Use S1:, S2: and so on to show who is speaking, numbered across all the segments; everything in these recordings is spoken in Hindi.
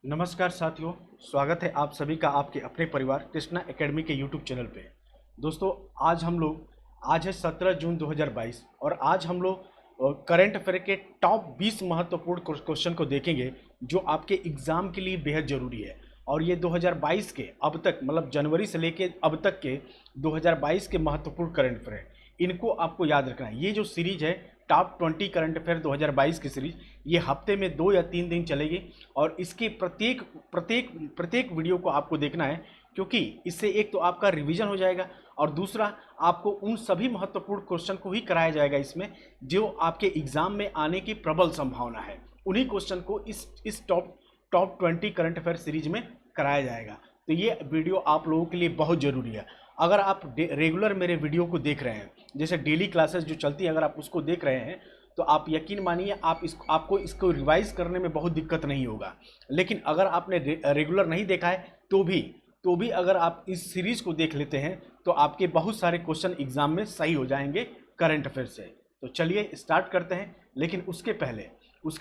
S1: नमस्कार साथियों, स्वागत है आप सभी का आपके अपने परिवार कृष्णा एकेडमी के यूट्यूब चैनल पे। दोस्तों, आज है 17 जून 2022 और आज हम लोग करंट अफेयर के टॉप 20 महत्वपूर्ण क्वेश्चन को देखेंगे जो आपके एग्जाम के लिए बेहद जरूरी है। और ये 2022 के अब तक मतलब जनवरी से लेके अब तक के 2022 के महत्वपूर्ण करंट अफेयर है, इनको आपको याद रखना है। ये जो सीरीज है टॉप 20 करंट अफेयर 2022 की सीरीज, ये हफ्ते में 2 या 3 दिन चलेगी और इसके प्रत्येक प्रत्येक प्रत्येक वीडियो को आपको देखना है, क्योंकि इससे एक तो आपका रिवीजन हो जाएगा और दूसरा आपको उन सभी महत्वपूर्ण क्वेश्चन को ही कराया जाएगा इसमें जो आपके एग्जाम में आने की प्रबल संभावना है। उन्हीं क्वेश्चन को इस टॉप 20 करंट अफेयर सीरीज में कराया जाएगा। तो ये वीडियो आप लोगों के लिए बहुत ज़रूरी है। अगर आप रेगुलर मेरे वीडियो को देख रहे हैं, जैसे डेली क्लासेस जो चलती है, अगर आप उसको देख रहे हैं तो आप यकीन मानिए आपको इसको रिवाइज करने में बहुत दिक्कत नहीं होगा। लेकिन अगर आपने रेगुलर नहीं देखा है तो भी अगर आप इस सीरीज को देख लेते हैं तो आपके बहुत सारे क्वेश्चन एग्जाम में सही हो जाएंगे करंट अफेयर से। तो चलिए स्टार्ट करते हैं। लेकिन उसके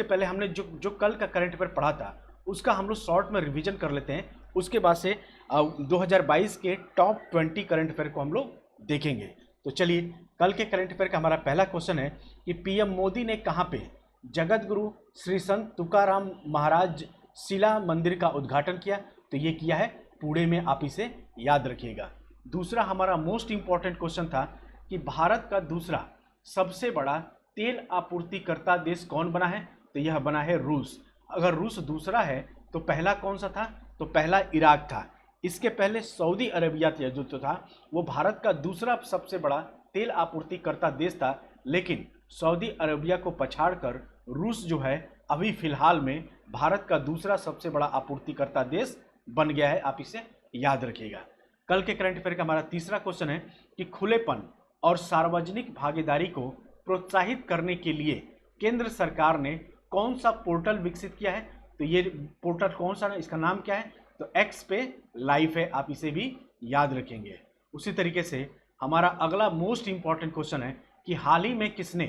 S1: पहले हमने जो कल का करंट अफेयर पढ़ा था उसका हम लोग शॉर्ट में रिवीजन कर लेते हैं। उसके बाद से 2022 के टॉप 20 करंट अफेयर को हम लोग देखेंगे। तो चलिए, कल के करंट अफेयर का हमारा पहला क्वेश्चन है कि पीएम मोदी ने कहां पे जगत गुरु श्री संत तुकाराम महाराज शिला मंदिर का उद्घाटन किया? तो ये किया है पुणे में, आप इसे याद रखिएगा। दूसरा हमारा मोस्ट इंपॉर्टेंट क्वेश्चन था कि भारत का दूसरा सबसे बड़ा तेल आपूर्तिकर्ता देश कौन बना है? तो यह बना है रूस। अगर रूस दूसरा है तो पहला कौन सा था? तो पहला इराक था। इसके पहले सऊदी अरेबिया जो था वो भारत का दूसरा सबसे बड़ा तेल आपूर्तिकर्ता देश था, लेकिन सऊदी अरेबिया को पछाड़कर रूस जो है अभी फिलहाल में भारत का दूसरा सबसे बड़ा आपूर्तिकर्ता देश बन गया है। आप इसे याद रखिएगा। कल के करंट अफेयर का हमारा तीसरा क्वेश्चन है कि खुलेपन और सार्वजनिक भागीदारी को प्रोत्साहित करने के लिए केंद्र सरकार ने कौन सा पोर्टल विकसित किया है? तो ये पोर्टल कौन सा है, इसका नाम क्या है? तो एक्स पे लाइव है, आप इसे भी याद रखेंगे। उसी तरीके से हमारा अगला मोस्ट इंपॉर्टेंट क्वेश्चन है कि हाल ही में किसने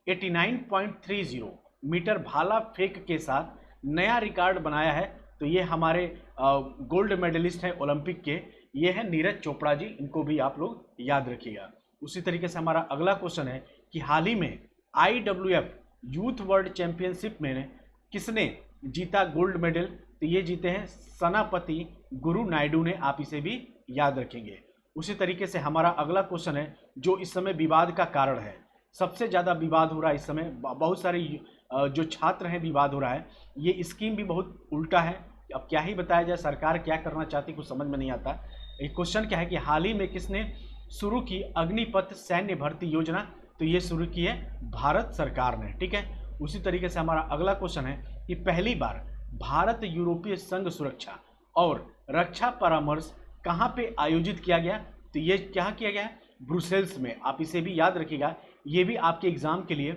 S1: 89.30 मीटर भाला फेंक के साथ नया रिकॉर्ड बनाया है? तो ये हमारे गोल्ड मेडलिस्ट हैं ओलंपिक के, ये है नीरज चोपड़ा जी, इनको भी आप लोग याद रखिएगा। उसी तरीके से हमारा अगला क्वेश्चन है कि हाल ही में IWF यूथ वर्ल्ड चैंपियनशिप में किसने जीता गोल्ड मेडल? तो ये जीते हैं सनापति गुरु नायडू ने, आप इसे भी याद रखेंगे। उसी तरीके से हमारा अगला क्वेश्चन है जो इस समय विवाद का कारण है, सबसे ज़्यादा विवाद हो रहा है इस समय, बहुत सारे जो छात्र हैं विवाद हो रहा है। ये स्कीम भी बहुत उल्टा है, अब क्या ही बताया जाए, सरकार क्या करना चाहती कुछ समझ में नहीं आता। एक क्वेश्चन क्या है कि हाल ही में किसने शुरू की अग्निपथ सैन्य भर्ती योजना? तो ये शुरू की है भारत सरकार ने, ठीक है। उसी तरीके से हमारा अगला क्वेश्चन है कि पहली बार भारत यूरोपीय संघ सुरक्षा और रक्षा परामर्श कहाँ पे आयोजित किया गया? तो ये क्या किया गया है? ब्रुसेल्स में, आप इसे भी याद रखिएगा। ये भी आपके एग्जाम के लिए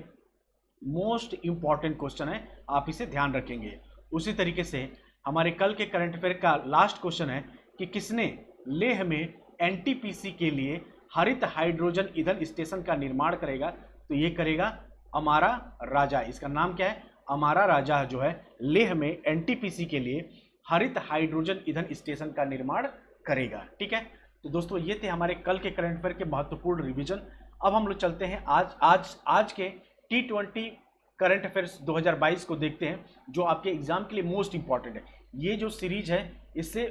S1: मोस्ट इंपॉर्टेंट क्वेश्चन है, आप इसे ध्यान रखेंगे। उसी तरीके से हमारे कल के करंट अफेयर का लास्ट क्वेश्चन है कि किसने लेह में NTPC के लिए हरित हाइड्रोजन ईंधन स्टेशन का निर्माण करेगा? तो ये करेगा अमारा राजा। इसका नाम क्या है? अमारा राजा जो है लेह में NTPC के लिए हरित हाइड्रोजन ईंधन स्टेशन का निर्माण करेगा, ठीक है। तो दोस्तों, ये थे हमारे कल के करंट अफेयर के महत्वपूर्ण रिवीजन। अब हम लोग चलते हैं आज के T20 करंट अफेयर्स 2022 को देखते हैं जो आपके एग्जाम के लिए मोस्ट इंपॉर्टेंट है। ये जो सीरीज है इससे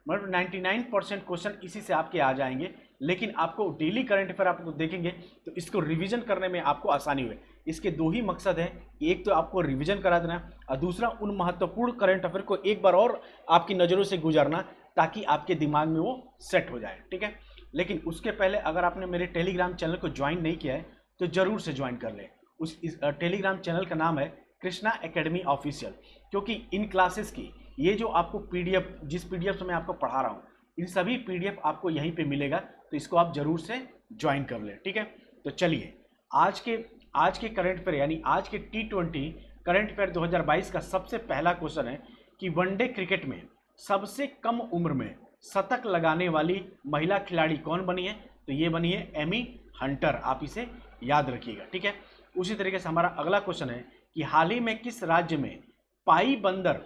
S1: 99% क्वेश्चन इसी से आपके आ जाएंगे, लेकिन आपको डेली करंट अफेयर आपको देखेंगे तो इसको रिवीजन करने में आपको आसानी हुए। इसके दो ही मकसद है, एक तो आपको रिवीजन करा देना और दूसरा उन महत्वपूर्ण करंट अफेयर को एक बार और आपकी नज़रों से गुजारना ताकि आपके दिमाग में वो सेट हो जाए, ठीक है। लेकिन उसके पहले अगर आपने मेरे टेलीग्राम चैनल को ज्वाइन नहीं किया है तो ज़रूर से ज्वाइन कर ले। इस टेलीग्राम चैनल का नाम है कृष्णा एकेडमी ऑफिशियल, क्योंकि इन क्लासेस की ये जो आपको PDF, जिस PDF से मैं आपको पढ़ा रहा हूँ, इन सभी PDF आपको यहीं पे मिलेगा, तो इसको आप जरूर से ज्वाइन कर लें, ठीक है। तो चलिए, आज के करंट अफेयर यानी आज के T20 करंट अफेयर 2022 का सबसे पहला क्वेश्चन है कि वनडे क्रिकेट में सबसे कम उम्र में शतक लगाने वाली महिला खिलाड़ी कौन बनी है? तो ये बनी है एमी हंटर, आप इसे याद रखिएगा, ठीक है। उसी तरीके से हमारा अगला क्वेश्चन है कि हाल ही में किस राज्य में पाई बंदर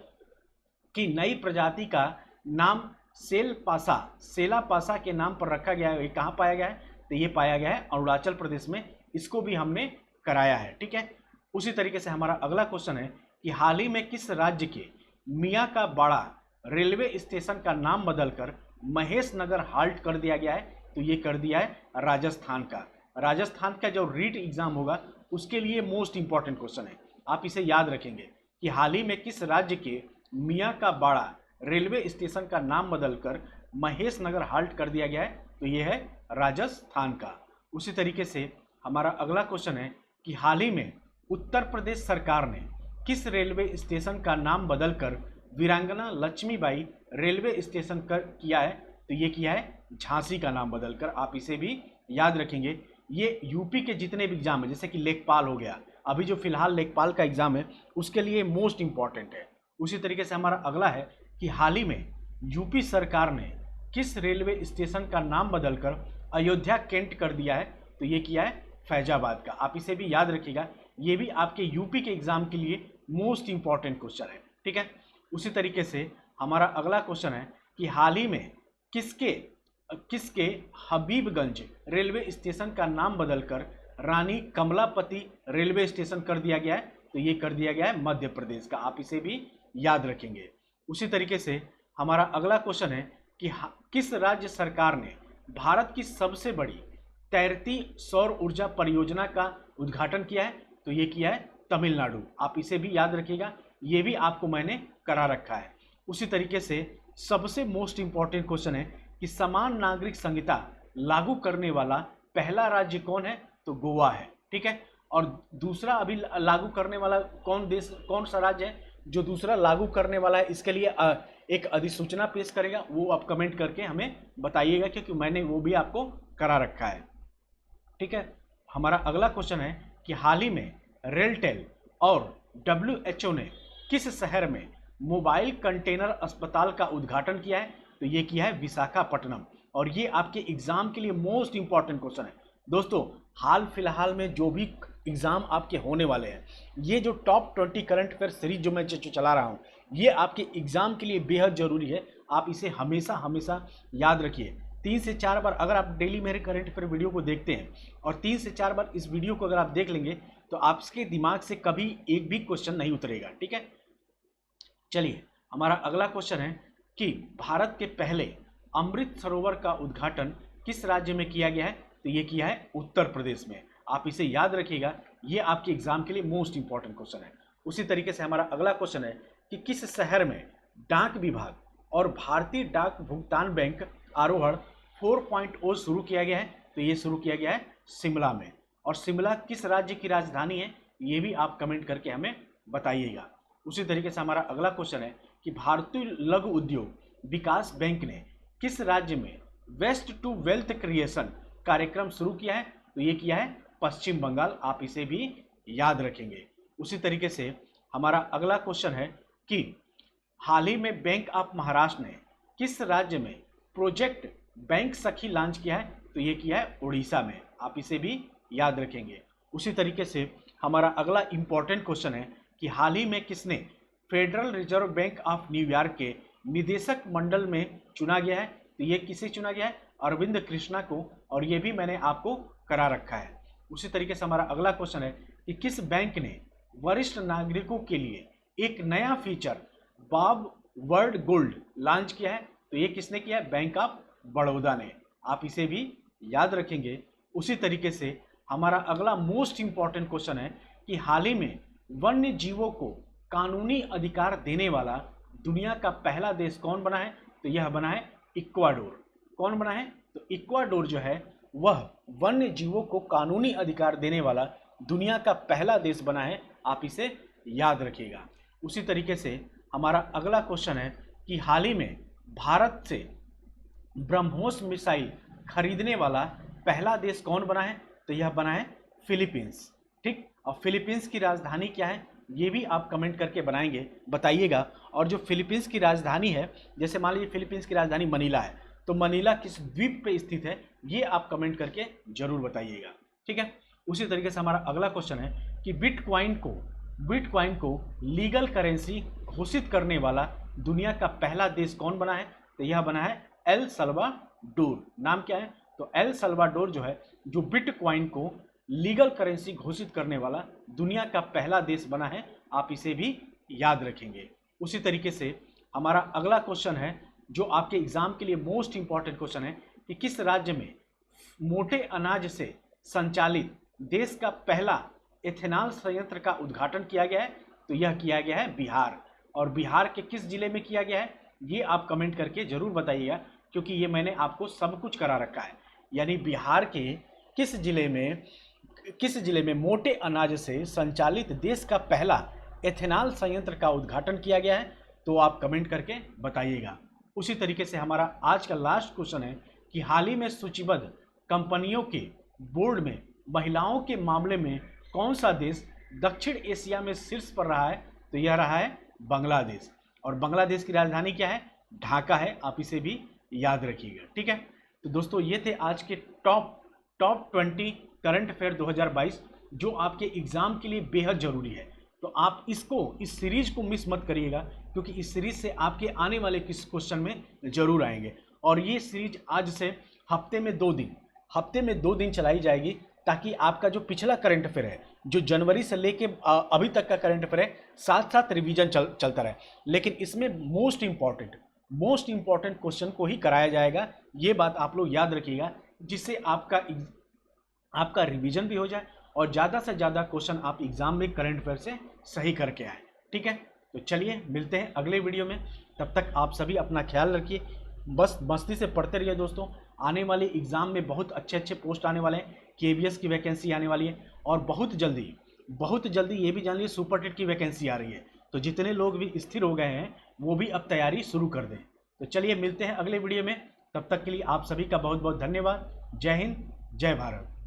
S1: कि नई प्रजाति का नाम सेला पासा के नाम पर रखा गया है। ये कहाँ पाया गया है? तो ये पाया गया है अरुणाचल प्रदेश में। इसको भी हमने कराया है, ठीक है। उसी तरीके से हमारा अगला क्वेश्चन है कि हाल ही में किस राज्य के मियाँ का बाड़ा रेलवे स्टेशन का नाम बदलकर महेश नगर हाल्ट कर दिया गया है? तो ये कर दिया है राजस्थान का। राजस्थान का जो रीट एग्जाम होगा उसके लिए मोस्ट इंपॉर्टेंट क्वेश्चन है, आप इसे याद रखेंगे कि हाल ही में किस राज्य के मियाँ का बाड़ा रेलवे स्टेशन का नाम बदलकर महेश नगर हाल्ट कर दिया गया है? तो ये है राजस्थान का। उसी तरीके से हमारा अगला क्वेश्चन है कि हाल ही में उत्तर प्रदेश सरकार ने किस रेलवे स्टेशन का नाम बदलकर वीरांगना लक्ष्मीबाई रेलवे स्टेशन कर किया है? तो ये किया है झांसी का नाम बदलकर। आप इसे भी याद रखेंगे। ये यूपी के जितने भी एग्जाम है, जैसे कि लेखपाल हो गया, अभी जो फिलहाल लेखपाल का एग्जाम है उसके लिए मोस्ट इंपॉर्टेंट है। उसी तरीके से हमारा अगला है कि हाल ही में यूपी सरकार ने किस रेलवे स्टेशन का नाम बदलकर अयोध्या कैंट कर दिया है? तो ये किया है फैजाबाद का। आप इसे भी याद रखिएगा, ये भी आपके यूपी के एग्जाम के लिए मोस्ट इंपॉर्टेंट क्वेश्चन है, ठीक है। उसी तरीके से हमारा अगला क्वेश्चन है कि हाल ही में किसके हबीबगंज रेलवे स्टेशन का नाम बदलकर रानी कमलापति रेलवे स्टेशन कर दिया गया है? तो ये कर दिया गया है मध्य प्रदेश का। आप इसे भी याद रखेंगे। उसी तरीके से हमारा अगला क्वेश्चन है कि किस राज्य सरकार ने भारत की सबसे बड़ी तैरती सौर ऊर्जा परियोजना का उद्घाटन किया है? तो ये किया है तमिलनाडु। आप इसे भी याद रखिएगा, ये भी आपको मैंने करा रखा है। उसी तरीके से सबसे मोस्ट इंपॉर्टेंट क्वेश्चन है कि समान नागरिक संहिता लागू करने वाला पहला राज्य कौन है? तो गोवा है, ठीक है। और दूसरा अभी लागू करने वाला कौन सा राज्य है जो दूसरा लागू करने वाला है? इसके लिए एक अधिसूचना पेश करेगा, वो आप कमेंट करके हमें बताइएगा, क्योंकि मैंने वो भी आपको करा रखा है, ठीक है। हमारा अगला क्वेश्चन है कि हाल ही में रेलटेल और WHO ने किस शहर में मोबाइल कंटेनर अस्पताल का उद्घाटन किया है? तो ये किया है विशाखापट्टनम। और ये आपके एग्जाम के लिए मोस्ट इंपॉर्टेंट क्वेश्चन है। दोस्तों, हाल फिलहाल में जो भी एग्जाम आपके होने वाले हैं, ये जो टॉप 20 करंट अफेयर सीरीज जो मैं चला रहा हूँ, ये आपके एग्जाम के लिए बेहद जरूरी है। आप इसे हमेशा हमेशा याद रखिए। 3 से 4 बार अगर आप डेली मेरे करंट अफेयर वीडियो को देखते हैं और 3 से 4 बार इस वीडियो को अगर आप देख लेंगे तो आपके दिमाग से कभी एक भी क्वेश्चन नहीं उतरेगा, ठीक है। चलिए, हमारा अगला क्वेश्चन है कि भारत के पहले अमृत सरोवर का उद्घाटन किस राज्य में किया गया है? तो ये किया है उत्तर प्रदेश में। आप इसे याद रखिएगा, ये आपके एग्जाम के लिए मोस्ट इंपॉर्टेंट क्वेश्चन है। उसी तरीके से हमारा अगला क्वेश्चन है कि किस शहर में डाक विभाग और भारतीय डाक भुगतान बैंक आरोहण 4.0 शुरू किया गया है? तो ये शुरू किया गया है शिमला में। और शिमला किस राज्य की राजधानी है? ये भी आप कमेंट करके हमें बताइएगा। उसी तरीके से हमारा अगला क्वेश्चन है कि भारतीय लघु उद्योग विकास बैंक ने किस राज्य में वेस्ट टू वेल्थ क्रिएशन कार्यक्रम शुरू किया है? तो ये किया है पश्चिम बंगाल। आप इसे भी याद रखेंगे। उसी तरीके से हमारा अगला क्वेश्चन है कि हाल ही में बैंक ऑफ महाराष्ट्र ने किस राज्य में प्रोजेक्ट बैंक सखी लॉन्च किया है? तो ये किया है उड़ीसा में। आप इसे भी याद रखेंगे। उसी तरीके से हमारा अगला इंपॉर्टेंट क्वेश्चन है कि हाल ही में किसने federal reserve bank of New York के निदेशक मंडल में चुना गया है? तो ये किसे चुना गया है? अरविंद कृष्णा को। और ये भी मैंने आपको करा रखा है। उसी तरीके से हमारा अगला क्वेश्चन है कि किस बैंक ने वरिष्ठ नागरिकों के लिए एक नया feature Bob world gold launch किया है? तो ये किसने किया है? बैंक ऑफ बड़ौदा ने। आप इसे भी याद रखेंगे। उसी तरीके से हमारा अगला मोस्ट इंपॉर्टेंट क्वेश्चन है कि हाल ही में वन्य जीवों को कानूनी अधिकार देने वाला दुनिया का पहला देश कौन बना है? तो यह बना है इक्वाडोर। कौन बना है? तो इक्वाडोर जो है वह वन्य जीवों को कानूनी अधिकार देने वाला दुनिया का पहला देश बना है। आप इसे याद रखिएगा। उसी तरीके से हमारा अगला क्वेश्चन है कि हाल ही में भारत से ब्रह्मोस मिसाइल खरीदने वाला पहला देश कौन बना है? तो यह बना है फिलीपींस, ठीक। और फिलीपींस की राजधानी क्या है? ये भी आप कमेंट करके बताइएगा। और जो फिलीपींस की राजधानी है, जैसे मान लीजिए फिलीपींस की राजधानी मनीला है, तो मनीला किस द्वीप पे स्थित है? ये आप कमेंट करके जरूर बताइएगा, ठीक है। उसी तरीके से हमारा अगला क्वेश्चन है कि बिटकॉइन को लीगल करेंसी घोषित करने वाला दुनिया का पहला देश कौन बना है? तो यह बना है एल सल्वाडोर। नाम क्या है? तो एल सल्वाडोर जो है, जो बिटकॉइन को लीगल करेंसी घोषित करने वाला दुनिया का पहला देश बना है। आप इसे भी याद रखेंगे। उसी तरीके से हमारा अगला क्वेश्चन है, जो आपके एग्जाम के लिए मोस्ट इंपॉर्टेंट क्वेश्चन है, कि किस राज्य में मोटे अनाज से संचालित देश का पहला एथेनॉल संयंत्र का उद्घाटन किया गया है? तो यह किया गया है बिहार। और बिहार के किस जिले में किया गया है, ये आप कमेंट करके जरूर बताइएगा, क्योंकि ये मैंने आपको सब कुछ करा रखा है। यानी बिहार के किस जिले में मोटे अनाज से संचालित देश का पहला एथेनॉल संयंत्र का उद्घाटन किया गया है, तो आप कमेंट करके बताइएगा। उसी तरीके से हमारा आज का लास्ट क्वेश्चन है कि हाल ही में सूचीबद्ध कंपनियों के बोर्ड में महिलाओं के मामले में कौन सा देश दक्षिण एशिया में शीर्ष पर रहा है? तो यह रहा है बांग्लादेश। और बांग्लादेश की राजधानी क्या है? ढाका है। आप इसे भी याद रखिएगा, ठीक है। तो दोस्तों, ये थे आज के टॉप 20 करंट अफेयर 2022, जो आपके एग्जाम के लिए बेहद जरूरी है। तो आप इस सीरीज को मिस मत करिएगा, क्योंकि इस सीरीज से आपके आने वाले किस क्वेश्चन में जरूर आएंगे। और ये सीरीज आज से हफ्ते में 2 दिन चलाई जाएगी, ताकि आपका जो पिछला करंट अफेयर है, जो जनवरी से लेके अभी तक का करंट अफेयर है, साथ साथ रिवीजन चलता रहे। लेकिन इसमें मोस्ट इंपॉर्टेंट क्वेश्चन को ही कराया जाएगा। ये बात आप लोग याद रखिएगा, जिससे आपका रिवीजन भी हो जाए और ज़्यादा से ज़्यादा क्वेश्चन आप एग्जाम में करंट अफेयर से सही करके आए, ठीक है। तो चलिए मिलते हैं अगले वीडियो में। तब तक आप सभी अपना ख्याल रखिए, बस मस्ती से पढ़ते रहिए दोस्तों। आने वाले एग्जाम में बहुत अच्छे पोस्ट आने वाले हैं। केवीएस की वैकेंसी आने वाली है, और बहुत जल्दी ये भी जान लीजिए सुपर टेट की वैकेंसी आ रही है। तो जितने लोग भी स्थिर हो गए हैं, वो भी अब तैयारी शुरू कर दें। तो चलिए मिलते हैं अगले वीडियो में। तब तक के लिए आप सभी का बहुत बहुत धन्यवाद। जय हिंद, जय भारत।